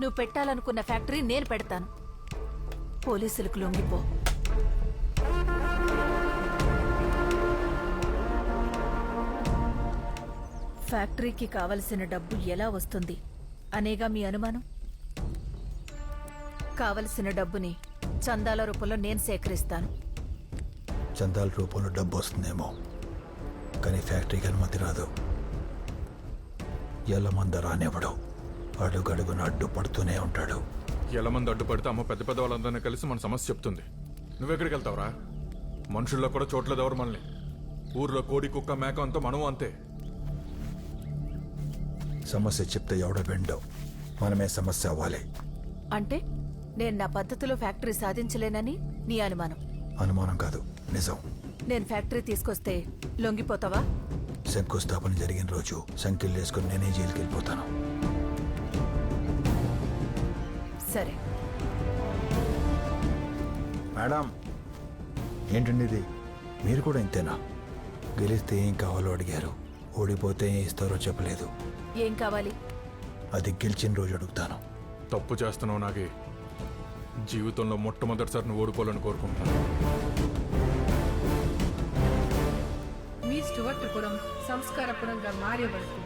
నువ్వు పెట్టాలనుకున్న ఫ్యాక్టరీ నేను పెడతాను. పోలీసులకు లొంగిపో. ఫ్యాక్టరీకి కావలసిన డబ్బు ఎలా వస్తుంది అనేగా మీ అనుమానం? కావలసిన డబ్బుని చందాల రూపంలో నేను సేకరిస్తాను. చందాల రూపంలో డబ్బు వస్తుందేమో, కానీ ఫ్యాక్టరీకి అనుమతి రాదు. ఎల్లమంద రానివ్వడు, అడుగడుగున అడ్డుపడుతూనే ఉంటాడు. ఎల్లమంది అడ్డుపడితే అమ్మ పెద్ద పెద్ద వాళ్ళందరినీ కలిసి మన సమస్య చెప్తుంది. నువ్వెక్కడికి వెళ్తావురా? మనుషుల్లో కూడా చోట్లేదు ఎవరు మనల్ని. ఊర్లో కోడి కుక్క మేక అంతా మనము అంతే. సమస్య చెప్తే ఎవడ వెండో, మనమే సమస్య అవ్వాలి. అంటే నేను నా పద్ధతిలో ఫ్యాక్టరీ సాధించలేనని నీ అనుమానం? అనుమానం కాదు, నిజం. నేను ఫ్యాక్టరీ తీసుకొస్తే లొంగిపోతావా? శంకుస్థాపన జరిగిన రోజు సంఖ్యలు వేసుకుని నేనే జైలుకి వెళ్ళిపోతాను. సరే. మేడం, ఏంటండి ఇది? మీరు కూడా ఇంతేనా? గెలిస్తే ఏం కావాలో అడిగారు, ఓడిపోతే ఏం ఇస్తారో చెప్పలేదు. ఏం కావాలి? అది గెలిచిన రోజు అడుగుతాను. తప్పు చేస్తున్నావు నాగి. జీవితంలో మొట్టమొదటిసారి నువ్వు ఓడిపోవాలని కోరుకుంటాను. మీ స్టువర్ట్పురం సంస్కారపురంగా మారే వరకు